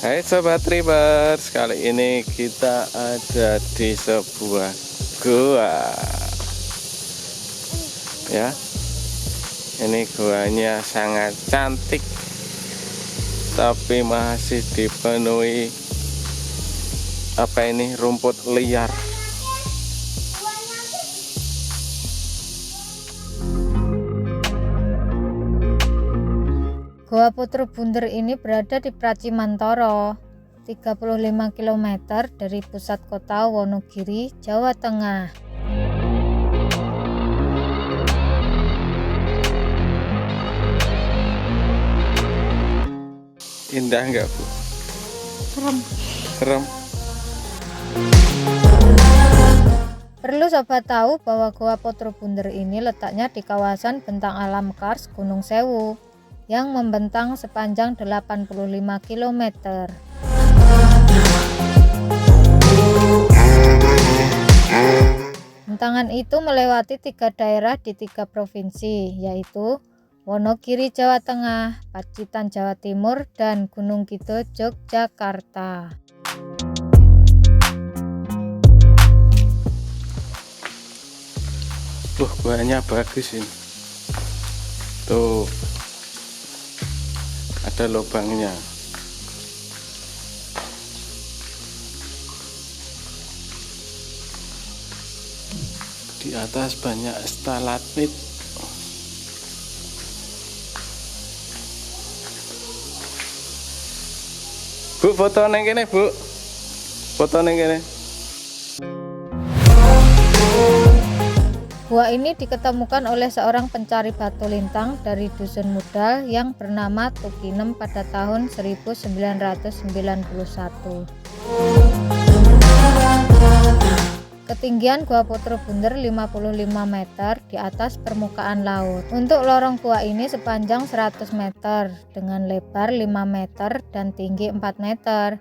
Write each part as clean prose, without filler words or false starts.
Hai Sobat Tribers, kali ini kita ada di sebuah gua. Ya, ini guanya sangat cantik, tapi masih dipenuhi rumput liar. Goa Putra Bunder ini berada di Pracimantoro, 35 km dari pusat kota Wonogiri, Jawa Tengah. Indah enggak, Bu? Serem. Serem. Perlu sobat tahu bahwa Goa Putra Bunder ini letaknya di kawasan Bentang Alam Kars Gunung Sewu yang membentang sepanjang 85 km. Bentangan itu melewati 3 daerah di 3 provinsi, yaitu Wonogiri Jawa Tengah, Pacitan Jawa Timur, dan Gunung Kidul Yogyakarta. Guanya bagus ini. Tuh, ada lubangnya. Di atas banyak stalagmit. Bu, foto neng kene, Bu. Foto neng kene. Gua ini diketemukan oleh seorang pencari batu lintang dari Dusun Mudal yang bernama Tukinem pada tahun 1991. Ketinggian Goa Putra Bunder 55 meter di atas permukaan laut. Untuk lorong gua ini sepanjang 100 meter dengan lebar 5 meter dan tinggi 4 meter.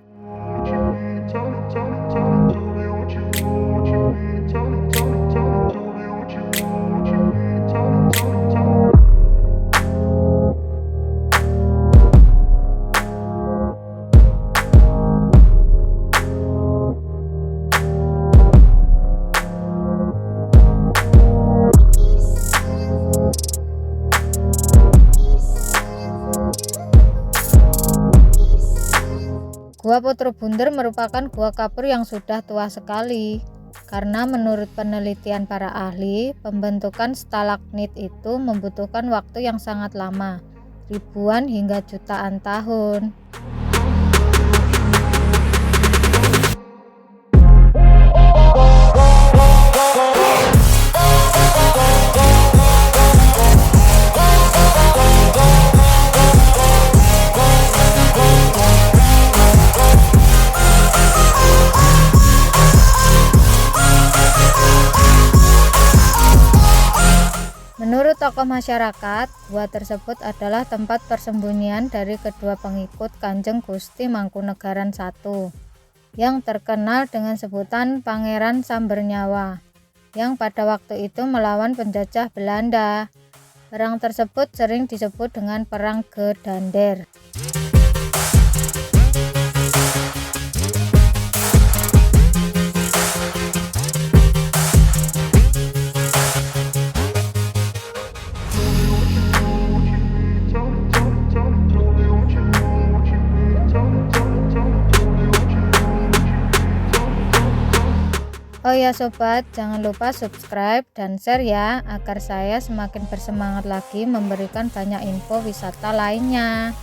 Goa Putra Bunder merupakan gua kapur yang sudah tua sekali, karena menurut penelitian para ahli, pembentukan stalagmit itu membutuhkan waktu yang sangat lama, ribuan hingga jutaan tahun. Menurut tokoh masyarakat, gua tersebut adalah tempat persembunyian dari kedua pengikut Kanjeng Gusti Mangkunegaran I yang terkenal dengan sebutan Pangeran Sambernyawa yang pada waktu itu melawan penjajah Belanda. Perang tersebut sering disebut dengan Perang Gedander. Oh ya sobat, jangan lupa subscribe dan share ya, agar saya semakin bersemangat lagi memberikan banyak info wisata lainnya.